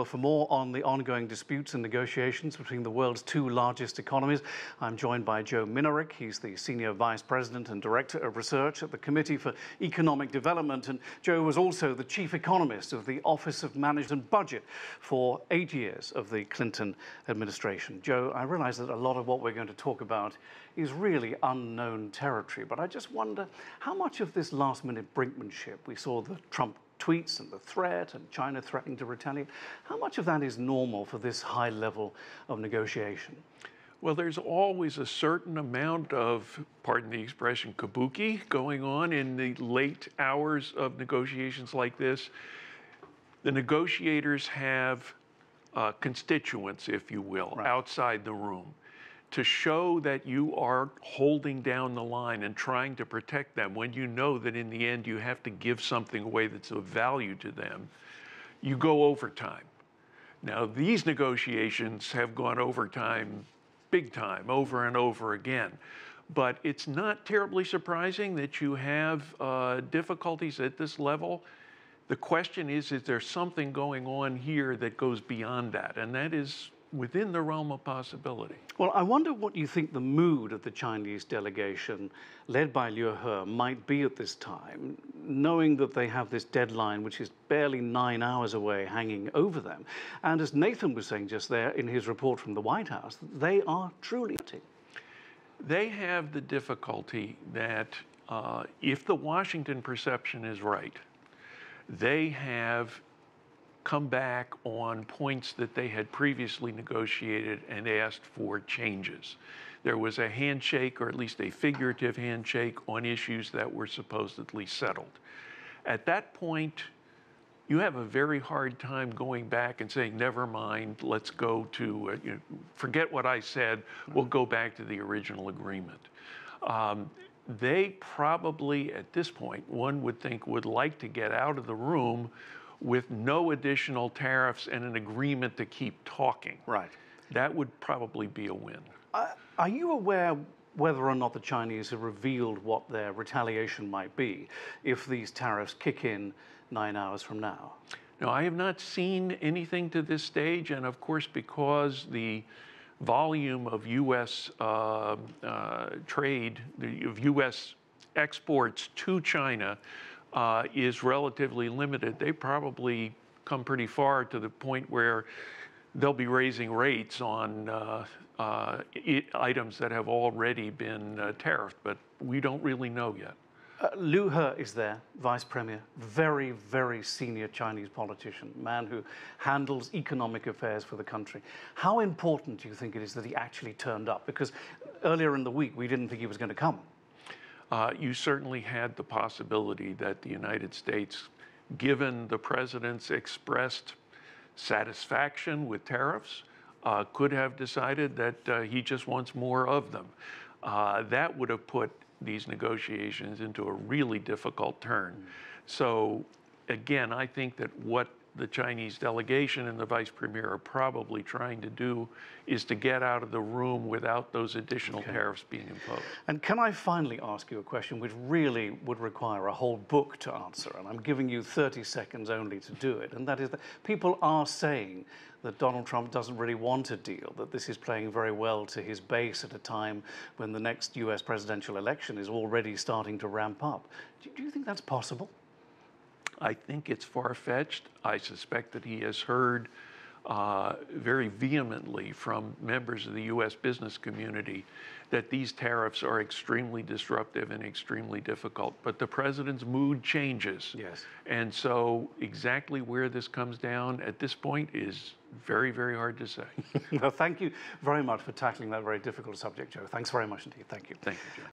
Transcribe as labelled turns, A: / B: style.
A: For more on the ongoing disputes and negotiations between the world's two largest economies, I'm joined by Joe Minarik. He's the Senior Vice President and Director of Research at the Committee for Economic Development. And Joe was also the Chief Economist of the Office of Management and Budget for 8 years of the Clinton administration. Joe, I realize that a lot of what we're going to talk about is really unknown territory, but I just wonder how much of this last-minute brinkmanship, we saw the Trump tweets and the threat and China threatening to retaliate, how much of that is normal for this high level of negotiation?
B: Well, there's always a certain amount of, pardon the expression, kabuki going on in the late hours of negotiations like this. The negotiators have constituents, if you will,
A: right
B: outside the room to show that you are holding down the line and trying to protect them when you know that in the end you have to give something away that's of value to them. You go overtime. Now, these negotiations have gone overtime, big time, over and over again. But it's not terribly surprising that you have difficulties at this level. The question is there something going on here that goes beyond that? And that is within the realm of possibility.
A: Well, I wonder what you think the mood of the Chinese delegation, led by Liu He, might be at this time, knowing that they have this deadline, which is barely 9 hours away, hanging over them. And as Nathan was saying just there in his report from the White House, they are truly.
B: They have the difficulty that if the Washington perception is right, they have come back on points that they had previously negotiated and asked for changes. There was a handshake, or at least a figurative handshake, on issues that were supposedly settled. At that point, you have a very hard time going back and saying, never mind, let's go to, forget what I said, we'll go back to the original agreement. They probably, at this point, one would think, would like to get out of the room with no additional tariffs and an agreement to keep talking.
A: Right.
B: That would probably be a win.
A: Are you aware whether or not the Chinese have revealed what their retaliation might be if these tariffs kick in 9 hours from now?
B: No, I have not seen anything to this stage, and of course, because the volume of U.S. Trade, of U.S. exports to China is relatively limited, they probably come pretty far to the point where they'll be raising rates on items that have already been tariffed, but we don't really know yet.
A: Liu He is there, Vice Premier, very, very senior Chinese politician, man who handles economic affairs for the country. How important do you think it is that he actually turned up? Because earlier in the week, we didn't think he was going to come.
B: You certainly had the possibility that the United States, given the president's expressed satisfaction with tariffs, could have decided that he just wants more of them. That would have put these negotiations into a really difficult turn. So again, I think that what the Chinese delegation and the vice premier are probably trying to do is to get out of the room without those additional tariffs being imposed.
A: And can I finally ask you a question which really would require a whole book to answer, and I'm giving you 30 seconds only to do it, and that is that people are saying that Donald Trump doesn't really want a deal, that this is playing very well to his base at a time when the next U.S. presidential election is already starting to ramp up. Do you think that's possible?
B: I think it's far-fetched. I suspect that he has heard very vehemently from members of the U.S. business community that these tariffs are extremely disruptive and extremely difficult. But the president's mood changes.
A: Yes.
B: And so exactly where this comes down at this point is very, very hard to say.
A: Well, thank you very much for tackling that very difficult subject, Joe. Thanks very much indeed. Thank you.
B: Thank you, Joe.